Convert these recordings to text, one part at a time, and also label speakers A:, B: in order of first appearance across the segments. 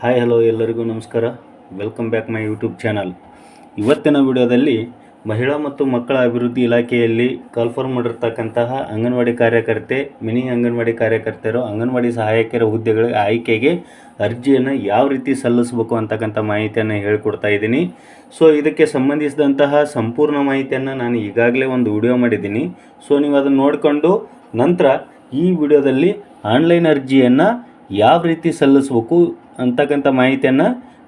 A: Hi hello ಎಲ್ಲರಿಗೂ ನಮಸ್ಕಾರ. Welcome back my YouTube channel. ಇವತ್ತಿನ ವಿಡಿಯೋದಲ್ಲಿ ಮಹಿಳಾ ಮತ್ತು ಮಕ್ಕಳ ಅಭಿವೃದ್ಧಿ ಇಲಾಖೆಯಲ್ಲಿ ಕಾಲ್ಫಾರ್ಮ್ ಮಾಡಿರ್ತಕ್ಕಂತಹ ಅಂಗನವಾಡಿ ಕಾರ್ಯಕರ್ತೆ, ಮಿನಿ ಅಂಗನವಾಡಿ ಕಾರ್ಯಕರ್ತೆಯರು, ಅಂಗನವಾಡಿ ಸಹಾಯಕಿಯರ ಹುದ್ದೆಗಳ ಆಯ್ಕೆಗೆ ಅರ್ಜಿಯನ್ನು ಯಾವ ರೀತಿ ಸಲ್ಲಿಸಬೇಕು ಅಂತಕ್ಕಂಥ ಮಾಹಿತಿಯನ್ನು ಹೇಳಿಕೊಡ್ತಾ ಇದ್ದೀನಿ. ಸೊ ಇದಕ್ಕೆ ಸಂಬಂಧಿಸಿದಂತಹ ಸಂಪೂರ್ಣ ಮಾಹಿತಿಯನ್ನು ನಾನು ಈಗಾಗಲೇ ಒಂದು ವಿಡಿಯೋ ಮಾಡಿದ್ದೀನಿ. ಸೊ ನೀವು ಅದನ್ನು ನೋಡಿಕೊಂಡು ನಂತರ ಈ ವಿಡಿಯೋದಲ್ಲಿ ಆನ್ಲೈನ್ ಅರ್ಜಿಯನ್ನು ಯಾವ ರೀತಿ ಸಲ್ಲಿಸಬೇಕು ಅಂತಕ್ಕಂಥ ಮಾಹಿತಿಯನ್ನು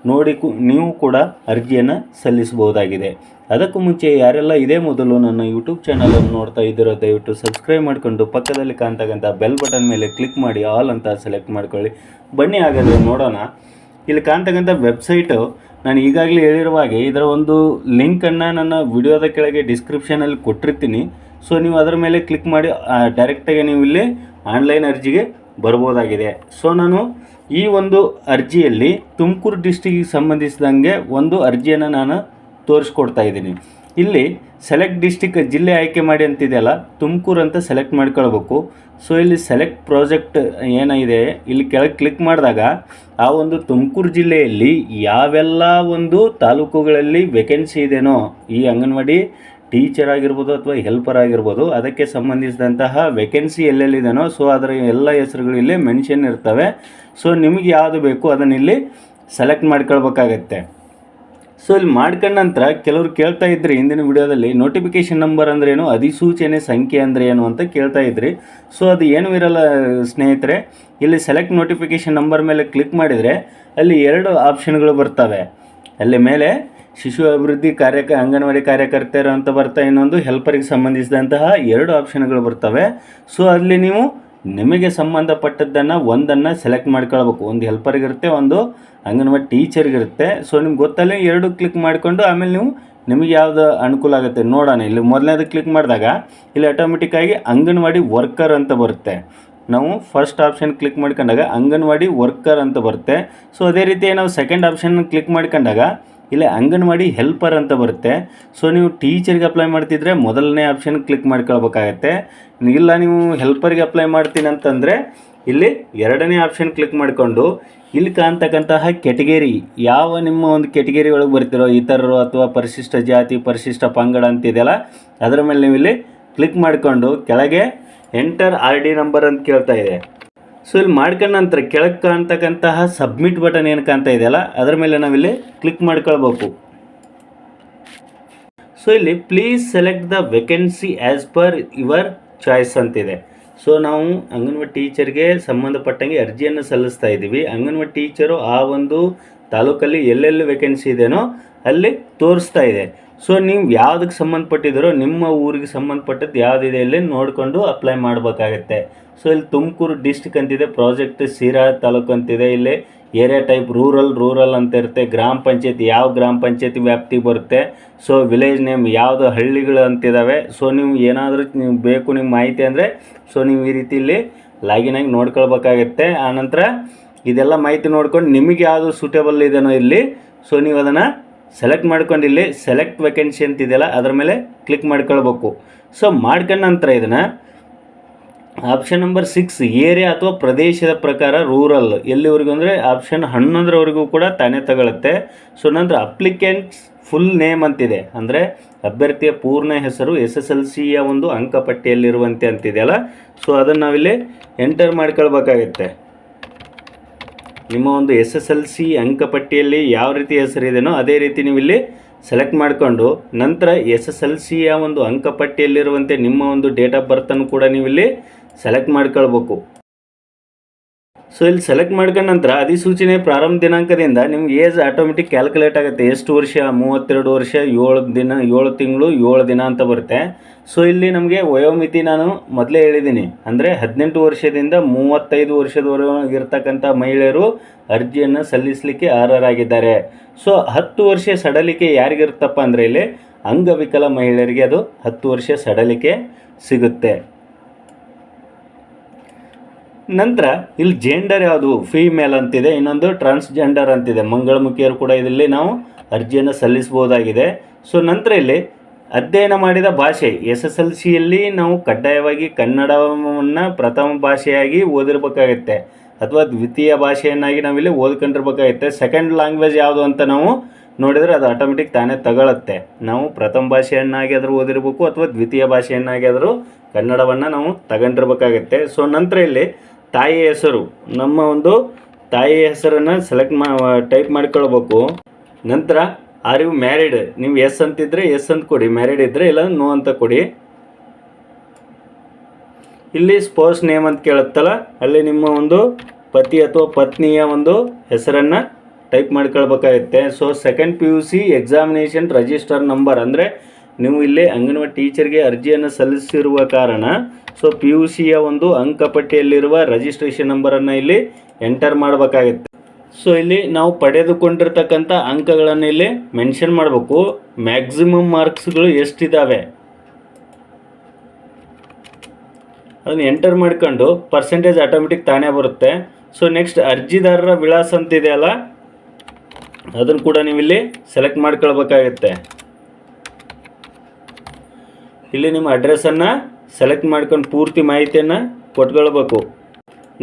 A: ನೋಡಿ ನೀವು ಕೂಡ ಅರ್ಜಿಯನ್ನು ಸಲ್ಲಿಸಬಹುದಾಗಿದೆ. ಅದಕ್ಕೂ ಮುಂಚೆ ಯಾರೆಲ್ಲ ಇದೇ ಮೊದಲು ನನ್ನ ಯೂಟ್ಯೂಬ್ ಚಾನಲನ್ನು ನೋಡ್ತಾ ಇದ್ದೀರೋ ದಯವಿಟ್ಟು ಸಬ್ಸ್ಕ್ರೈಬ್ ಮಾಡಿಕೊಂಡು ಪಕ್ಕದಲ್ಲಿ ಕಾಣ್ತಕ್ಕಂಥ ಬೆಲ್ ಬಟನ್ ಮೇಲೆ ಕ್ಲಿಕ್ ಮಾಡಿ ಆಲ್ ಅಂತ ಸೆಲೆಕ್ಟ್ ಮಾಡ್ಕೊಳ್ಳಿ. ಬನ್ನಿ ಹಾಗಾದರೆ ನೋಡೋಣ. ಇಲ್ಲಿ ಕಾಣ್ತಕ್ಕಂಥ ವೆಬ್ಸೈಟು ನಾನು ಈಗಾಗಲೇ ಹೇಳಿರುವ ಹಾಗೆ ಇದರ ಒಂದು ಲಿಂಕನ್ನು ನನ್ನ ವಿಡಿಯೋದ ಕೆಳಗೆ ಡಿಸ್ಕ್ರಿಪ್ಷನಲ್ಲಿ ಕೊಟ್ಟಿರ್ತೀನಿ. ಸೊ ನೀವು ಅದರ ಮೇಲೆ ಕ್ಲಿಕ್ ಮಾಡಿ ಡೈರೆಕ್ಟಾಗಿ ನೀವು ಇಲ್ಲಿ ಆನ್ಲೈನ್ ಅರ್ಜಿಗೆ ಬರ್ಬೋದಾಗಿದೆ. ಸೊ ನಾನು ಈ ಒಂದು ಅರ್ಜಿಯಲ್ಲಿ ತುಮಕೂರು ಡಿಸ್ಟಿಕ್ಕಿಗೆ ಸಂಬಂಧಿಸಿದಂಗೆ ಒಂದು ಅರ್ಜಿಯನ್ನು ನಾನು ತೋರಿಸ್ಕೊಡ್ತಾ ಇದ್ದೀನಿ. ಇಲ್ಲಿ ಸೆಲೆಕ್ಟ್ ಡಿಸ್ಟಿಕ್ ಜಿಲ್ಲೆ ಆಯ್ಕೆ ಮಾಡಿ ಅಂತಿದೆಯಲ್ಲ, ತುಮಕೂರು ಅಂತ ಸೆಲೆಕ್ಟ್ ಮಾಡ್ಕೊಳ್ಬೇಕು. ಸೊ ಇಲ್ಲಿ ಸೆಲೆಕ್ಟ್ ಪ್ರಾಜೆಕ್ಟ್ ಏನಿದೆ ಇಲ್ಲಿ ಕೆಳಗೆ ಕ್ಲಿಕ್ ಮಾಡಿದಾಗ ಆ ಒಂದು ತುಮಕೂರು ಜಿಲ್ಲೆಯಲ್ಲಿ ಯಾವೆಲ್ಲ ಒಂದು ತಾಲೂಕುಗಳಲ್ಲಿ ವೇಕೆನ್ಸಿ ಇದೆಯೋ, ಈ ಅಂಗನವಾಡಿ ಟೀಚರ್ ಆಗಿರ್ಬೋದು ಅಥವಾ ಹೆಲ್ಪರ್ ಆಗಿರ್ಬೋದು, ಅದಕ್ಕೆ ಸಂಬಂಧಿಸಿದಂತಹ ವೇಕೆನ್ಸಿ ಎಲ್ಲೆಲ್ಲಿದೆಯೋ ಸೊ ಅದರ ಎಲ್ಲ ಹೆಸರುಗಳು ಇಲ್ಲಿ ಮೆನ್ಷನ್ ಇರ್ತವೆ. ಸೊ ನಿಮಗೆ ಯಾವುದು ಬೇಕು ಅದನ್ನು ಇಲ್ಲಿ ಸೆಲೆಕ್ಟ್ ಮಾಡ್ಕೊಳ್ಬೇಕಾಗತ್ತೆ. ಸೊ ಇಲ್ಲಿ ಮಾಡ್ಕೊಂಡ ನಂತರ ಕೆಲವರು ಕೇಳ್ತಾ ಇದ್ರಿ ಹಿಂದಿನ ವಿಡಿಯೋದಲ್ಲಿ ನೋಟಿಫಿಕೇಷನ್ ನಂಬರ್ ಅಂದ್ರೇನು, ಅಧಿಸೂಚನೆ ಸಂಖ್ಯೆ ಅಂದರೆ ಏನು ಅಂತ ಕೇಳ್ತಾ ಇದ್ರಿ. ಸೊ ಅದು ಏನೂ ಇರಲ್ಲ ಸ್ನೇಹಿತರೆ. ಇಲ್ಲಿ ಸೆಲೆಕ್ಟ್ ನೋಟಿಫಿಕೇಷನ್ ನಂಬರ್ ಮೇಲೆ ಕ್ಲಿಕ್ ಮಾಡಿದರೆ ಅಲ್ಲಿ ಎರಡು ಆಪ್ಷನ್ಗಳು ಬರ್ತವೆ. ಅಲ್ಲಿ ಮೇಲೆ ಶಿಶು ಅಭಿವೃದ್ಧಿ ಅಂಗನವಾಡಿ ಕಾರ್ಯಕರ್ತೆಯರು ಅಂತ ಬರ್ತಾ, ಇನ್ನೊಂದು ಹೆಲ್ಪರಿಗೆ ಸಂಬಂಧಿಸಿದಂತಹ ಎರಡು ಆಪ್ಷನ್ಗಳು ಬರ್ತವೆ. ಸೊ ಅಲ್ಲಿ ನೀವು ನಿಮಗೆ ಸಂಬಂಧಪಟ್ಟದ್ದನ್ನು ಒಂದನ್ನು ಸೆಲೆಕ್ಟ್ ಮಾಡ್ಕೊಳ್ಬೇಕು. ಒಂದು ಹೆಲ್ಪರ್ಗಿರುತ್ತೆ, ಒಂದು ಅಂಗನವಾಡಿ ಟೀಚರ್ಗಿರುತ್ತೆ. ಸೊ ನಿಮ್ಗೆ ಗೊತ್ತಲ್ಲೇ ಎರಡು ಕ್ಲಿಕ್ ಮಾಡಿಕೊಂಡು ಆಮೇಲೆ ನೀವು ನಿಮಗೆ ಯಾವುದು ಅನುಕೂಲ ಆಗುತ್ತೆ ನೋಡೋಣ. ಇಲ್ಲಿ ಮೊದಲನೇದು ಕ್ಲಿಕ್ ಮಾಡಿದಾಗ ಇಲ್ಲಿ ಆಟೋಮೆಟಿಕ್ಕಾಗಿ ಅಂಗನವಾಡಿ ವರ್ಕರ್ ಅಂತ ಬರುತ್ತೆ. ನಾವು ಫಸ್ಟ್ ಆಪ್ಷನ್ ಕ್ಲಿಕ್ ಮಾಡ್ಕೊಂಡಾಗ ಅಂಗನವಾಡಿ ವರ್ಕರ್ ಅಂತ ಬರುತ್ತೆ. ಸೊ ಅದೇ ರೀತಿ ನಾವು ಸೆಕೆಂಡ್ ಆಪ್ಷನ್ ಕ್ಲಿಕ್ ಮಾಡ್ಕೊಂಡಾಗ ಇಲ್ಲಿ ಅಂಗನವಾಡಿ ಹೆಲ್ಪರ್ ಅಂತ ಬರುತ್ತೆ. ಸೊ ನೀವು ಟೀಚರ್ಗೆ ಅಪ್ಲೈ ಮಾಡ್ತಿದ್ರೆ ಮೊದಲನೇ ಆಪ್ಷನ್ ಕ್ಲಿಕ್ ಮಾಡ್ಕೊಳ್ಬೇಕಾಗತ್ತೆ. ಇಲ್ಲ ನೀವು ಹೆಲ್ಪರ್ಗೆ ಅಪ್ಲೈ ಮಾಡ್ತೀನಿ ಅಂತಂದರೆ ಇಲ್ಲಿ ಎರಡನೇ ಆಪ್ಷನ್ ಕ್ಲಿಕ್ ಮಾಡಿಕೊಂಡು ಇಲ್ಲಿ ಕಾಣ್ತಕ್ಕಂತಹ ಕೆಟಗರಿ, ಯಾವ ನಿಮ್ಮ ಒಂದು ಕೆಟಗರಿ ಒಳಗೆ ಬರ್ತಿರೋ, ಇತರರು ಅಥವಾ ಪರಿಶಿಷ್ಟ ಜಾತಿ, ಪರಿಶಿಷ್ಟ ಪಂಗಡ ಅಂತಿದೆಯಲ್ಲ, ಅದರ ಮೇಲೆ ನೀವು ಇಲ್ಲಿ ಕ್ಲಿಕ್ ಮಾಡಿಕೊಂಡು ಕೆಳಗೆ ಎಂಟರ್ ಆರ್ ಡಿ ನಂಬರ್ ಅಂತ ಕೇಳ್ತಾ ಇದೆ. ಸೊ ಇಲ್ಲಿ ಮಾಡ್ಕೊಂಡ ನಂತರ ಕೆಳಗೆ ಕಾಣ್ತಕ್ಕಂತಹ ಸಬ್ಮಿಟ್ ಬಟನ್ ಏನು ಕಾಣ್ತಾ ಇದೆಯಲ್ಲ ಅದರ ಮೇಲೆ ನಾವಿಲ್ಲಿ ಕ್ಲಿಕ್ ಮಾಡ್ಕೊಳ್ಬೇಕು. ಸೊ ಇಲ್ಲಿ please select the vacancy as per your choice ಅಂತಿದೆ. ಸೊ ನಾವು ಅಂಗನವಾಡಿ ಟೀಚರ್ಗೆ ಸಂಬಂಧಪಟ್ಟಂಗೆ ಅರ್ಜಿಯನ್ನು ಸಲ್ಲಿಸ್ತಾ ಇದ್ದೀವಿ. ಅಂಗನವಾಡಿ ಟೀಚರು ಆ ಒಂದು ತಾಲೂಕಲ್ಲಿ ಎಲ್ಲೆಲ್ಲಿ ವೇಕೆನ್ಸಿ ಇದೆಯೋ ಅಲ್ಲಿ ತೋರಿಸ್ತಾ ಇದೆ. ಸೊ ನೀವು ಯಾವುದಕ್ಕೆ ಸಂಬಂಧಪಟ್ಟಿದ್ದೀರೋ ನಿಮ್ಮ ಊರಿಗೆ ಸಂಬಂಧಪಟ್ಟದ್ದು ಯಾವುದಿದೆ ಇಲ್ಲಿ ನೋಡಿಕೊಂಡು ಅಪ್ಲೈ ಮಾಡಬೇಕಾಗತ್ತೆ. ಸೊ ಇಲ್ಲಿ ತುಮಕೂರು ಡಿಸ್ಟಿಕ್ ಅಂತಿದೆ, ಪ್ರಾಜೆಕ್ಟ್ ಸಿರಾ ತಾಲೂಕು ಅಂತಿದೆ, ಇಲ್ಲಿ ಏರಿಯಾ ಟೈಪ್ ರೂರಲ್ ಅಂತ ಇರುತ್ತೆ, ಗ್ರಾಮ ಪಂಚಾಯತಿ ಯಾವ ಗ್ರಾಮ ಪಂಚಾಯತಿ ವ್ಯಾಪ್ತಿಗೆ ಬರುತ್ತೆ, ಸೊ ವಿಲೇಜ್ ನೇಮ್ ಯಾವುದು ಹಳ್ಳಿಗಳು ಅಂತಿದ್ದಾವೆ. ಸೊ ನೀವು ಏನಾದರೂ ನೀವು ಬೇಕು ನಿಮ್ಮ ಮಾಹಿತಿ ಅಂದರೆ ಸೊ ನೀವು ಈ ರೀತಿ ಇಲ್ಲಿ ಲಾಗಿನ್ ಆಗಿ ನೋಡ್ಕೊಳ್ಬೇಕಾಗತ್ತೆ. ಆನಂತರ ಇದೆಲ್ಲ ಮಾಹಿತಿ ನೋಡ್ಕೊಂಡು ನಿಮಗೆ ಯಾವುದು ಸೂಟೇಬಲ್ ಇದೆಯೋ ಇಲ್ಲಿ ಸೊ ನೀವು ಅದನ್ನು ಸೆಲೆಕ್ಟ್ ಮಾಡ್ಕೊಂಡು ಇಲ್ಲಿ ಸೆಲೆಕ್ಟ್ ವೇಕೆನ್ಸಿ ಅಂತಿದೆಯಲ್ಲ ಅದರ ಮೇಲೆ ಕ್ಲಿಕ್ ಮಾಡ್ಕೊಳ್ಬೇಕು. ಸೊ ಮಾಡ್ಕೊಂಡ ನಂತರ ಇದನ್ನು ಆಪ್ಷನ್ ನಂಬರ್ 6 ಏರಿಯಾ ಅಥವಾ ಪ್ರದೇಶದ ಪ್ರಕಾರ ರೂರಲ್ ಎಲ್ಲಿವರೆಗೂ ಅಂದರೆ ಆಪ್ಷನ್ 11ರವರೆಗೂ ಕೂಡ ತಾನೇ ತಗೊಳುತ್ತೆ. ಸೊ ನಂತರ ಅಪ್ಲಿಕೆಂಟ್ಸ್ ಫುಲ್ ನೇಮ್ ಅಂತಿದೆ, ಅಂದರೆ ಅಭ್ಯರ್ಥಿಯ ಪೂರ್ಣ ಹೆಸರು SSLCಯ ಒಂದು ಅಂಕಪಟ್ಟಿಯಲ್ಲಿರುವಂತೆ ಅಂತಿದೆಯಲ್ಲ, ಸೊ ಅದನ್ನು ನಾವಿಲ್ಲಿ ಎಂಟರ್ ಮಾಡ್ಕೊಳ್ಬೇಕಾಗತ್ತೆ. ನಿಮ್ಮ ಒಂದು SSLC ಅಂಕಪಟ್ಟಿಯಲ್ಲಿ ಯಾವ ರೀತಿ ಹೆಸರಿದೆಯೋ ಅದೇ ರೀತಿ ನೀವು ಇಲ್ಲಿ ಸೆಲೆಕ್ಟ್ ಮಾಡಿಕೊಂಡು ನಂತರ SSLCಯ ಒಂದು ಅಂಕಪಟ್ಟಿಯಲ್ಲಿರುವಂತೆ ನಿಮ್ಮ ಒಂದು ಡೇಟ್ ಆಫ್ ಬರ್ತನ್ನು ಕೂಡ ನೀವು ಇಲ್ಲಿ ಸೆಲೆಕ್ಟ್ ಮಾಡ್ಕೊಳ್ಬೇಕು. ಸೊ ಇಲ್ಲಿ ಸೆಲೆಕ್ಟ್ ಮಾಡ್ಕೊಂಡ ನಂತರ ಅಧಿಸೂಚನೆ ಪ್ರಾರಂಭ ದಿನಾಂಕದಿಂದ ನಿಮ್ಗೆ ಏಜ್ ಆಟೋಮೆಟಿಕ್ ಕ್ಯಾಲ್ಕುಲೇಟ್ ಆಗುತ್ತೆ. ಎಷ್ಟು ವರ್ಷ, 32 ವರ್ಷ 7 ತಿಂಗಳು 7 ದಿನ ಅಂತ ಬರುತ್ತೆ. ಸೊ ಇಲ್ಲಿ ನಮಗೆ ವಯೋಮಿತಿ ನಾನು ಮೊದಲೇ ಹೇಳಿದ್ದೀನಿ, ಅಂದರೆ 18 ವರ್ಷದಿಂದ 35 ವರ್ಷದವರೆಗೆ ಇರ್ತಕ್ಕಂಥ ಮಹಿಳೆಯರು ಅರ್ಜಿಯನ್ನು ಸಲ್ಲಿಸಲಿಕ್ಕೆ ಅರ್ಹರಾಗಿದ್ದಾರೆ. ಸೊ 10 ವರ್ಷ ಸಡಲಿಕೆ ಯಾರಿಗಿರುತ್ತಪ್ಪ ಅಂದರೆ ಇಲ್ಲಿ ಅಂಗವಿಕಲ ಮಹಿಳೆಯರಿಗೆ ಅದು 10 ವರ್ಷ ಸಡಲಿಕೆ ಸಿಗುತ್ತೆ. ನಂತರ ಇಲ್ಲಿ ಜೆಂಡರ್ ಯಾವುದು ಫೀಮೇಲ್ ಅಂತಿದೆ, ಇನ್ನೊಂದು ಟ್ರಾನ್ಸ್ಜೆಂಡರ್ ಅಂತಿದೆ, ಮಂಗಳಮುಖಿಯರು ಕೂಡ ಇದರಲ್ಲಿ ನಾವು ಅರ್ಜಿಯನ್ನು ಸಲ್ಲಿಸಬಹುದಾಗಿದೆ. ಸೊ ನಂತರ ಇಲ್ಲಿ ಅಧ್ಯಯನ ಮಾಡಿದ ಭಾಷೆ, SSLCಯಲ್ಲಿ ನಾವು ಕಡ್ಡಾಯವಾಗಿ ಕನ್ನಡವನ್ನು ಪ್ರಥಮ ಭಾಷೆಯಾಗಿ ಓದಿರಬೇಕಾಗುತ್ತೆ. ಅಥವಾ ದ್ವಿತೀಯ ಭಾಷೆಯನ್ನಾಗಿ ನಾವಿಲ್ಲಿ ಓದ್ಕೊಂಡಿರ್ಬೇಕಾಗುತ್ತೆ. ಸೆಕೆಂಡ್ ಲ್ಯಾಂಗ್ವೇಜ್ ಯಾವುದು ಅಂತ ನಾವು ನೋಡಿದರೆ ಅದು ಆಟೋಮೆಟಿಕ್ ತಾನೇ ತಗೊಳುತ್ತೆ. ನಾವು ಪ್ರಥಮ ಭಾಷೆಯನ್ನಾಗಿ ಆದರೂ ಓದಿರಬೇಕು ಅಥವಾ ದ್ವಿತೀಯ ಭಾಷೆಯನ್ನಾಗಿ ಆದರೂ ಕನ್ನಡವನ್ನು ನಾವು ತಗೊಂಡಿರ್ಬೇಕಾಗುತ್ತೆ. ಸೊ ನಂತರ ಇಲ್ಲಿ ತಾಯಿಯ ಹೆಸರು, ನಮ್ಮ ಒಂದು ತಾಯಿಯ ಹೆಸರನ್ನು ಟೈಪ್ ಮಾಡ್ಕೊಳ್ಬೇಕು. ನಂತರ ಆರ್ ಯು ಮ್ಯಾರಿಡ್, ನೀವು ಎಸ್ ಅಂತಿದ್ರೆ ಎಸ್ ಅಂತ ಕೊಡಿ, ಮ್ಯಾರಿಡ್ ಇದ್ದರೆ ಇಲ್ಲ ನೋ ಅಂತ ಕೊಡಿ. ಇಲ್ಲಿ ಸ್ಪೌಸ್ ನೇಮ್ ಅಂತ ಕೇಳುತ್ತಲ್ಲ, ಅಲ್ಲಿ ನಿಮ್ಮ ಒಂದು ಪತಿ ಅಥವಾ ಪತ್ನಿಯ ಒಂದು ಹೆಸರನ್ನು ಟೈಪ್ ಮಾಡ್ಕೊಳ್ಬೇಕಾಗುತ್ತೆ. So second PUC examination register number, ಅಂದರೆ ನೀವು ಇಲ್ಲಿ ಅಂಗನವಾಡಿ ಟೀಚರ್ಗೆ ಅರ್ಜಿಯನ್ನು ಸಲ್ಲಿಸಿರುವ ಕಾರಣ ಸೊ PUCಯ ಒಂದು ಅಂಕಪಟ್ಟಿಯಲ್ಲಿರುವ ರಿಜಿಸ್ಟ್ರೇಷನ್ ನಂಬರನ್ನು ಇಲ್ಲಿ ಎಂಟರ್ ಮಾಡಬೇಕಾಗುತ್ತೆ. ಸೊ ಇಲ್ಲಿ ನಾವು ಪಡೆದುಕೊಂಡಿರ್ತಕ್ಕಂಥ ಅಂಕಗಳನ್ನು ಇಲ್ಲಿ ಮೆನ್ಷನ್ ಮಾಡಬೇಕು. ಮ್ಯಾಕ್ಸಿಮಮ್ ಮಾರ್ಕ್ಸ್ಗಳು ಎಷ್ಟಿದ್ದಾವೆ ಅದನ್ನು ಎಂಟರ್ ಮಾಡ್ಕೊಂಡು ಪರ್ಸೆಂಟೇಜ್ ಆಟೋಮೆಟಿಕ್ ತಾನೇ ಬರುತ್ತೆ. ಸೊ ನೆಕ್ಸ್ಟ್ ಅರ್ಜಿದಾರರ ವಿಳಾಸ ಅಂತಿದೆಯಲ್ಲ, ಅದನ್ನು ಕೂಡ ನೀವು ಇಲ್ಲಿ ಸೆಲೆಕ್ಟ್ ಮಾಡ್ಕೊಳ್ಬೇಕಾಗುತ್ತೆ. ಇಲ್ಲಿ ನಿಮ್ಮ ಅಡ್ರೆಸ್ಸನ್ನು ಸೆಲೆಕ್ಟ್ ಮಾಡ್ಕೊಂಡು ಪೂರ್ತಿ ಮಾಹಿತಿಯನ್ನು ಕೊಟ್ಕೊಳ್ಬೇಕು.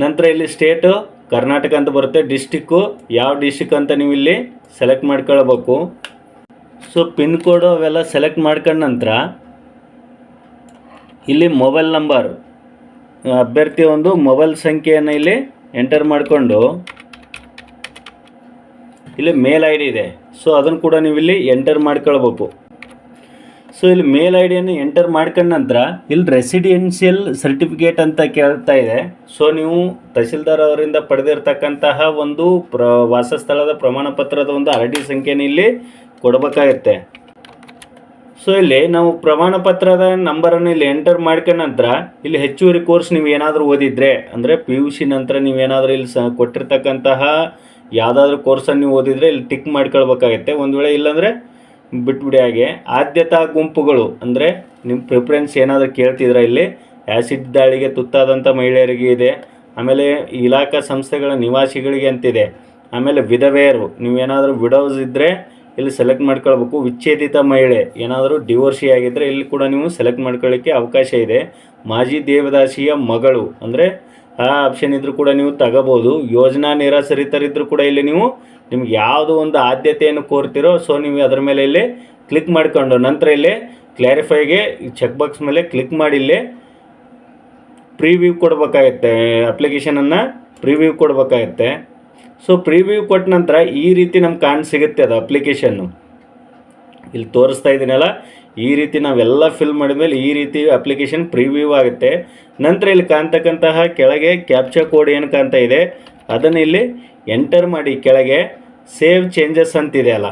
A: ನಂತರ ಇಲ್ಲಿ ಸ್ಟೇಟು ಕರ್ನಾಟಕ ಅಂತ ಬರುತ್ತೆ, ಡಿಸ್ಟಿಕ್ಕು ಯಾವ ಡಿಸ್ಟಿಕ್ ಅಂತ ನೀವು ಇಲ್ಲಿ ಸೆಲೆಕ್ಟ್ ಮಾಡ್ಕೊಳ್ಬೇಕು. ಸೊ ಪಿನ್ ಕೋಡು ಅವೆಲ್ಲ ಸೆಲೆಕ್ಟ್ ಮಾಡ್ಕೊಂಡ ನಂತರ ಇಲ್ಲಿ ಮೊಬೈಲ್ ನಂಬರ್, ಅಭ್ಯರ್ಥಿಯ ಒಂದು ಮೊಬೈಲ್ ಸಂಖ್ಯೆಯನ್ನು ಇಲ್ಲಿ ಎಂಟರ್ ಮಾಡಿಕೊಂಡು ಇಲ್ಲಿ ಮೇಲ್ ಐ ಡಿ ಇದೆ, ಸೊ ಅದನ್ನು ಕೂಡ ನೀವು ಇಲ್ಲಿ ಎಂಟರ್ ಮಾಡ್ಕೊಳ್ಬೇಕು. ಸೊ ಇಲ್ಲಿ ಮೇಲ್ ಐ ಡಿಯನ್ನು ಎಂಟರ್ ಮಾಡ್ಕೊಂಡ ನಂತರ ಇಲ್ಲಿ ರೆಸಿಡೆನ್ಷಿಯಲ್ ಸರ್ಟಿಫಿಕೇಟ್ ಅಂತ ಕೇಳ್ತಾ ಇದೆ. ಸೊ ನೀವು ತಹಸೀಲ್ದಾರ್ ಅವರಿಂದ ಪಡೆದಿರ್ತಕ್ಕಂತಹ ಒಂದು ವಾಸಸ್ಥಳದ ಪ್ರಮಾಣ ಪತ್ರದ ಒಂದು RD ಸಂಖ್ಯೆನ ಇಲ್ಲಿ ಕೊಡಬೇಕಾಗುತ್ತೆ. ಸೊ ಇಲ್ಲಿ ನಾವು ಪ್ರಮಾಣ ಪತ್ರದ ನಂಬರನ್ನು ಇಲ್ಲಿ ಎಂಟರ್ ಮಾಡ್ಕೊಂಡ ನಂತರ ಇಲ್ಲಿ ಹೆಚ್ಚುವರಿ ಕೋರ್ಸ್ ನೀವು ಏನಾದರೂ ಓದಿದರೆ, ಅಂದರೆ PUC ನಂತರ ನೀವೇನಾದರೂ ಇಲ್ಲಿ ಕೊಟ್ಟಿರ್ತಕ್ಕಂತಹ ಯಾವುದಾದ್ರೂ ಕೋರ್ಸನ್ನು ನೀವು ಓದಿದರೆ ಇಲ್ಲಿ ಟಿಕ್ ಮಾಡ್ಕೊಳ್ಬೇಕಾಗತ್ತೆ. ಒಂದು ವೇಳೆ ಇಲ್ಲಾಂದರೆ ಬಿಟ್ಬಿಡಿ. ಹಾಗೆ ಆದ್ಯತಾ ಗುಂಪುಗಳು, ಅಂದರೆ ನಿಮ್ಮ ಪ್ರಿಫರೆನ್ಸ್ ಏನಾದರೂ ಕೇಳ್ತಿದ್ರೆ ಇಲ್ಲಿ ಆ್ಯಸಿಡ್ ದಾಳಿಗೆ ತುತ್ತಾದಂಥ ಮಹಿಳೆಯರಿಗೆ ಇದೆ, ಆಮೇಲೆ ಇಲಾಖಾ ಸಂಸ್ಥೆಗಳ ನಿವಾಸಿಗಳಿಗೆ ಅಂತಿದೆ, ಆಮೇಲೆ ವಿಧವೆಯರು, ನೀವೇನಾದರೂ ವಿಡೋಸ್ ಇದ್ದರೆ ಇಲ್ಲಿ ಸೆಲೆಕ್ಟ್ ಮಾಡ್ಕೊಳ್ಬೇಕು. ವಿಚ್ಛೇದಿತ ಮಹಿಳೆ, ಏನಾದರೂ ಡಿವೋರ್ಸಿ ಆಗಿದ್ದರೆ ಇಲ್ಲಿ ಕೂಡ ನೀವು ಸೆಲೆಕ್ಟ್ ಮಾಡ್ಕೊಳ್ಳಿಕ್ಕೆ ಅವಕಾಶ ಇದೆ. ಮಾಜಿ ದೇವದಾಸಿಯ ಮಗಳು, ಅಂದರೆ ಆ ಆಪ್ಷನ್ ಇದ್ದರೂ ಕೂಡ ನೀವು ತಗೋಬೋದು. ಯೋಜನಾ ನಿರಾಶ್ರಿತರಿದ್ದರೂ ಕೂಡ ಇಲ್ಲಿ ನೀವು ನಿಮ್ಗೆ ಯಾವುದು ಒಂದು ಆದ್ಯತೆಯನ್ನು ಕೋರ್ತಿರೋ ಸೊ ನೀವು ಅದರ ಮೇಲೆ ಇಲ್ಲಿ ಕ್ಲಿಕ್ ಮಾಡಿಕೊಂಡು ನಂತರ ಇಲ್ಲಿ ಕ್ಲಾರಿಫೈಗೆ ಚೆಕ್ ಬಾಕ್ಸ್ ಮೇಲೆ ಕ್ಲಿಕ್ ಮಾಡಿ ಇಲ್ಲಿ ಪ್ರಿವ್ಯೂ ಕೊಡಬೇಕಾಗತ್ತೆ, ಅಪ್ಲಿಕೇಶನನ್ನು ಪ್ರಿವ್ಯೂ ಕೊಡಬೇಕಾಗತ್ತೆ. ಸೊ ಪ್ರಿವ್ಯೂ ಕೊಟ್ಟ ನಂತರ ಈ ರೀತಿ ನಮ್ಗೆ ಸಿಗುತ್ತೆ ಅದು ಅಪ್ಲಿಕೇಶನ್ನು. ಇಲ್ಲಿ ತೋರಿಸ್ತಾ ಇದ್ದೀನಲ್ಲ, ಈ ರೀತಿ ನಾವೆಲ್ಲ ಫಿಲ್ ಮಾಡಿದ್ಮೇಲೆ ಈ ರೀತಿ ಅಪ್ಲಿಕೇಶನ್ ಪ್ರಿವ್ಯೂ ಆಗುತ್ತೆ. ನಂತರ ಇಲ್ಲಿ ಕಾಣ್ತಕ್ಕಂತಹ ಕೆಳಗೆ ಕ್ಯಾಪ್ಚಾ ಕೋಡ್ ಏನು ಕಾಣ್ತಾ ಇದೆ ಅದನ್ನು ಇಲ್ಲಿ ಎಂಟರ್ ಮಾಡಿ ಕೆಳಗೆ ಸೇವ್ ಚೇಂಜಸ್ ಅಂತಿದೆಯಲ್ಲ,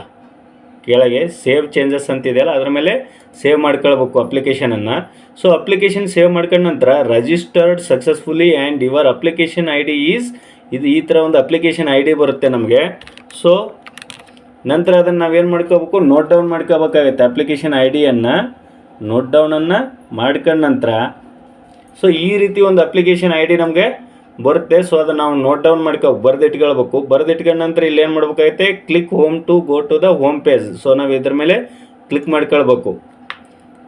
A: ಕೆಳಗೆ ಸೇವ್ ಚೇಂಜಸ್ ಅಂತಿದೆಯಲ್ಲ ಅದರ ಮೇಲೆ ಸೇವ್ ಮಾಡ್ಕೊಳ್ಬೇಕು ಅಪ್ಲಿಕೇಶನನ್ನು. ಸೊ ಅಪ್ಲಿಕೇಶನ್ ಸೇವ್ ಮಾಡ್ಕೊಂಡ ನಂತರ registered successfully and your application ID is, ಇದು ಈ ಥರ ಒಂದು ಅಪ್ಲಿಕೇಶನ್ ID ಬರುತ್ತೆ ನಮಗೆ. ಸೊ ನಂತರ ಅದನ್ನು ನಾವೇನು ಮಾಡ್ಕೋಬೇಕು, ನೋಟ್ ಡೌನ್ ಮಾಡ್ಕೋಬೇಕಾಗುತ್ತೆ. ಅಪ್ಲಿಕೇಶನ್ IDಯನ್ನು ನೋಟ್ ಡೌನನ್ನು ಮಾಡ್ಕೊಂಡ ನಂತರ ಸೊ ಈ ರೀತಿ ಒಂದು ಅಪ್ಲಿಕೇಶನ್ ID ನಮಗೆ ಬರುತ್ತೆ. ಸೊ ಅದನ್ನು ನಾವು ನೋಟ್ ಡೌನ್ ಬರೆದಿಟ್ಕೊಳ್ಬೇಕು. ಬರೆದಿಟ್ಕೊಂಡ ನಂತರ ಇಲ್ಲಿ ಏನು ಮಾಡಬೇಕಾಗುತ್ತೆ, click home to go to the home page. So ನಾವು ಇದ್ರ ಮೇಲೆ ಕ್ಲಿಕ್ ಮಾಡ್ಕೊಳ್ಬೇಕು.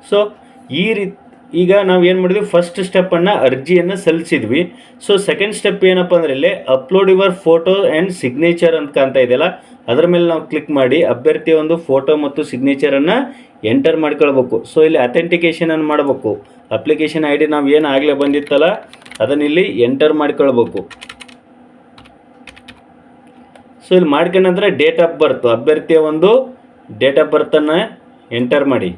A: ಸೊ ಈ ರೀತಿ ಈಗ ನಾವು ಏನು ಮಾಡಿದ್ವಿ, ಫಸ್ಟ್ ಸ್ಟೆಪ್ಪನ್ನು ಅರ್ಜಿಯನ್ನು ಸಲ್ಲಿಸಿದ್ವಿ. ಸೊ ಸೆಕೆಂಡ್ ಸ್ಟೆಪ್ ಏನಪ್ಪ ಅಂದರೆ ಇಲ್ಲಿ upload your photo and signature ಅಂತ ಕಾಣ್ತಾ ಇದೆಯಲ್ಲ ಅದರ ಮೇಲೆ ನಾವು ಕ್ಲಿಕ್ ಮಾಡಿ ಅಭ್ಯರ್ಥಿಯ ಒಂದು ಫೋಟೋ ಮತ್ತು ಸಿಗ್ನೇಚರನ್ನು ಎಂಟರ್ ಮಾಡ್ಕೊಳ್ಬೇಕು. ಸೊ ಇಲ್ಲಿ ಅಥೆಂಟಿಕೇಷನನ್ನು ಮಾಡಬೇಕು. ಅಪ್ಲಿಕೇಶನ್ ID ನಾವು ಏನು ಆಗಲೇ ಬಂದಿತ್ತಲ್ಲ ಅದನ್ನು ಇಲ್ಲಿ ಎಂಟರ್ ಮಾಡ್ಕೊಳ್ಬೇಕು. ಸೊ ಇಲ್ಲಿ ಮಾಡ್ಕೊಂಡ ನಂತರ ಡೇಟ್ ಆಫ್ ಬರ್ತ್, ಅಭ್ಯರ್ಥಿಯ ಒಂದು ಡೇಟ್ ಆಫ್ ಬರ್ತನ್ನು ಎಂಟರ್ ಮಾಡಿ.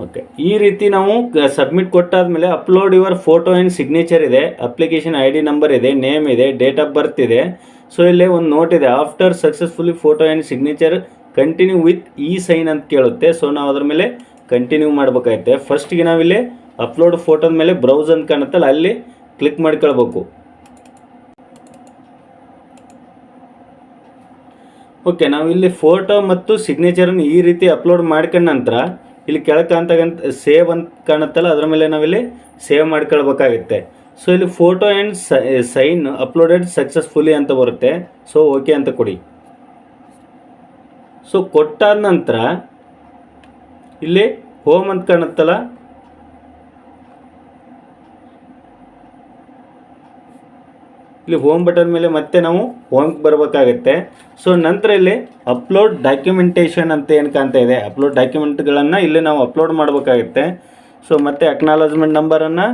A: ಓಕೆ, ಈ ರೀತಿ ನಾವು ಸಬ್ಮಿಟ್ ಕೊಟ್ಟಾದಮೇಲೆ upload your photo and signature ಇದೆ, ಅಪ್ಲಿಕೇಶನ್ ID ನಂಬರ್ ಇದೆ, ನೇಮ್ ಇದೆ, ಡೇಟ್ ಆಫ್ ಬರ್ತ್ ಇದೆ. ಸೊ ಇಲ್ಲಿ ಒಂದು ನೋಟ್ ಇದೆ, after successfully photo and signature continue with sign ಅಂತ ಕೇಳುತ್ತೆ. ಸೊ ನಾವು ಅದ್ರ ಮೇಲೆ ಕಂಟಿನ್ಯೂ ಮಾಡಬೇಕಾಗುತ್ತೆ. ಫಸ್ಟಿಗೆ ನಾವಿಲ್ಲಿ ಅಪ್ಲೋಡ್ ಫೋಟೋದ ಮೇಲೆ ಬ್ರೌಸ್ ಅಂತ ಕಾಣುತ್ತಲ್ಲ ಅಲ್ಲಿ ಕ್ಲಿಕ್ ಮಾಡ್ಕೊಳ್ಬೇಕು. ಓಕೆ, ನಾವಿಲ್ಲಿ ಫೋಟೋ ಮತ್ತು ಸಿಗ್ನೇಚರನ್ನು ಈ ರೀತಿ ಅಪ್ಲೋಡ್ ಮಾಡ್ಕೊಂಡ ನಂತರ ಇಲ್ಲಿ ಕೆಳಗೆ ಕಾಣ್ತಕ್ಕಂಥ ಸೇವ್ ಅಂತ ಕಾಣುತ್ತಲ್ಲ ಅದರ ಮೇಲೆ ನಾವಿಲ್ಲಿ ಸೇವ್ ಮಾಡ್ಕೊಳ್ಬೇಕಾಗುತ್ತೆ. ಸೊ ಇಲ್ಲಿ photo and sign uploaded successfully ಅಂತ ಬರುತ್ತೆ. ಸೊ ಓಕೆ ಅಂತ ಕೊಡಿ. ಸೊ ಕೊಟ್ಟಾದ ನಂತರ ಇಲ್ಲಿ ಹೋಮ್ ಅಂತ ಕಾಣುತ್ತಲ್ಲ, ಹೋಮ್ ಅಂತ ಕಾಣುತ್ತಲ್ಲ ಅದರ ಮೇಲೆ ಕ್ಲಿಕ್ ಮಾಡಿ. ಸೊ ಇಲ್ಲಿ ಹೋಮ್ ಅಂತ ಕಾಣುತ್ತಲ್ಲ ಅದರ ಮೇಲೆ ಕ್ಲಿಕ್ ಮಾಡಿ. ಸೊ ಇಲ್ಲಿ ಹೋಮ್ ಅಂತ ಕಾಣುತ್ತಲ್ಲ ಅದರ ಮೇಲೆ ಸೇವ್ ಅಂತ ಕಾಣುತ್ತಲ್ಲ ಅದರ ಮೇಲೆ ಸೇವ್ ಮಾಡ್ಕೊಳ್ಬೇಕು. ಸೊ ಇಲ್ಲಿ ಫೋಟೋ ಮತ್ತು ಸಿಗ್ನೇಚರನ್ನು ಈ ರೀತಿ ಅಪ್ಲೋಡ್ ಮಾಡ್ಕೊಂಡ ನಂತರ ಇಲ್ಲಿ ಕೆಳಗೆ ಕಾಣ್ತಕ್ಕಂಥ ಸೇವ್ ಅಂತ ಕಾಣುತ್ತಲ್ಲ ಅದರ ಮೇಲೆ ನಾವಿಲ್ಲಿ ಸೇವ್ ಮಾಡ್ಕೊಳ್ಬೇಕಾಗುತ್ತೆ. ಸೊ ಈ ರೀತಿ ನಾವು ಇಲ್ಲಿ ಹೋಮ್ ಬಟನ್ ಮೇಲೆ ಮತ್ತೆ ನಾವು ಹೋಮ್ಗೆ ಬರಬೇಕಾಗುತ್ತೆ. ಸೊ ನಂತರ ಇಲ್ಲಿ ಅಪ್ಲೋಡ್ ಡಾಕ್ಯುಮೆಂಟೇಷನ್ ಅಂತ ಏನು ಕಾಣ್ತಾ ಇದೆ, ಅಪ್ಲೋಡ್ ಡಾಕ್ಯುಮೆಂಟ್ಗಳನ್ನು ಇಲ್ಲಿ ನಾವು ಅಪ್ಲೋಡ್ ಮಾಡಬೇಕಾಗುತ್ತೆ. ಸೊ ಮತ್ತೆ ಅಕ್ನಾಲಜ್ಮೆಂಟ್ ನಂಬರನ್ನು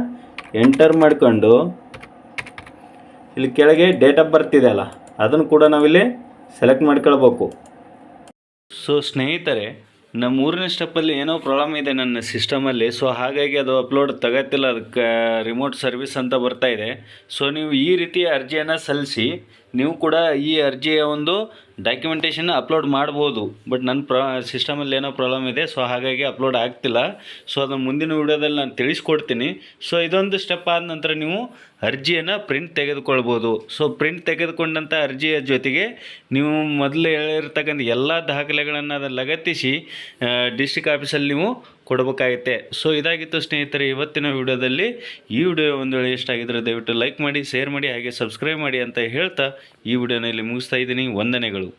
A: ಎಂಟರ್ ಮಾಡಿಕೊಂಡು ಇಲ್ಲಿ ಕೆಳಗೆ ಡೇಟ್ ಆಫ್ ಬರ್ತ್ ಇದೆಯಲ್ಲ ಅದನ್ನು ಕೂಡ ನಾವಿಲ್ಲಿ ಸೆಲೆಕ್ಟ್ ಮಾಡ್ಕೊಳ್ಬೇಕು. ಸೊ ಸ್ನೇಹಿತರೆ, ನಮ್ಮ 3ನೇ ಸ್ಟೆಪ್ಪಲ್ಲಿ ಏನೋ ಪ್ರಾಬ್ಲಮ್ ಇದೆ ನನ್ನ ಸಿಸ್ಟಮಲ್ಲಿ. ಸೊ ಹಾಗಾಗಿ ಅದು ಅಪ್ಲೋಡ್ ತಗೋತಿಲ್ಲ, ಅದಕ್ಕೆ ರಿಮೋಟ್ ಸರ್ವಿಸ್ ಅಂತ ಬರ್ತಾ ಇದೆ. ಸೊ ನೀವು ಈ ರೀತಿಯ ಅರ್ಜಿಯನ್ನು ಸಲ್ಲಿಸಿ ನೀವು ಕೂಡ ಈ ಅರ್ಜಿಯ ಒಂದು ಡಾಕ್ಯುಮೆಂಟೇಷನ್ ಅಪ್ಲೋಡ್ ಮಾಡ್ಬೋದು. ಬಟ್ ನನ್ನ ಸಿಸ್ಟಮಲ್ಲಿ ಏನೋ ಪ್ರಾಬ್ಲಮ್ ಇದೆ, ಸೊ ಹಾಗಾಗಿ ಅಪ್ಲೋಡ್ ಆಗ್ತಿಲ್ಲ. ಸೊ ಅದನ್ನು ಮುಂದಿನ ವೀಡಿಯೋದಲ್ಲಿ ನಾನು ತಿಳಿಸ್ಕೊಡ್ತೀನಿ. ಸೊ ಇದೊಂದು ಸ್ಟೆಪ್ ಆದ ನಂತರ ನೀವು ಅರ್ಜಿಯನ್ನು ಪ್ರಿಂಟ್ ತೆಗೆದುಕೊಳ್ಬೋದು. ಸೊ ಪ್ರಿಂಟ್ ತೆಗೆದುಕೊಂಡಂಥ ಅರ್ಜಿಯ ಜೊತೆಗೆ ನೀವು ಮೊದಲು ಹೇಳಿರ್ತಕ್ಕಂಥ ಎಲ್ಲ ದಾಖಲೆಗಳನ್ನು ಅದನ್ನು ಲಗತ್ತಿಸಿ ಡಿಸ್ಟ್ರಿಕ್ಟ್ ಆಫೀಸಲ್ಲಿ ನೀವು ಕೊಡಬೇಕಾಗುತ್ತೆ. ಸೊ ಇದಾಗಿತ್ತು ಸ್ನೇಹಿತರೆ ಇವತ್ತಿನ ವಿಡಿಯೋದಲ್ಲಿ. ಈ ವಿಡಿಯೋ ಒಂದು ವೇಳೆ ಇಷ್ಟ ಆಗಿದ್ದರೆ ದಯವಿಟ್ಟು ಲೈಕ್ ಮಾಡಿ, ಶೇರ್ ಮಾಡಿ, ಹಾಗೆ ಸಬ್ಸ್ಕ್ರೈಬ್ ಮಾಡಿ ಅಂತ ಹೇಳ್ತಾ ಈ ವಿಡಿಯೋನಲ್ಲಿ ಮುಗಿಸ್ತಾ ಇದ್ದೀನಿ. ವಂದನೆಗಳು.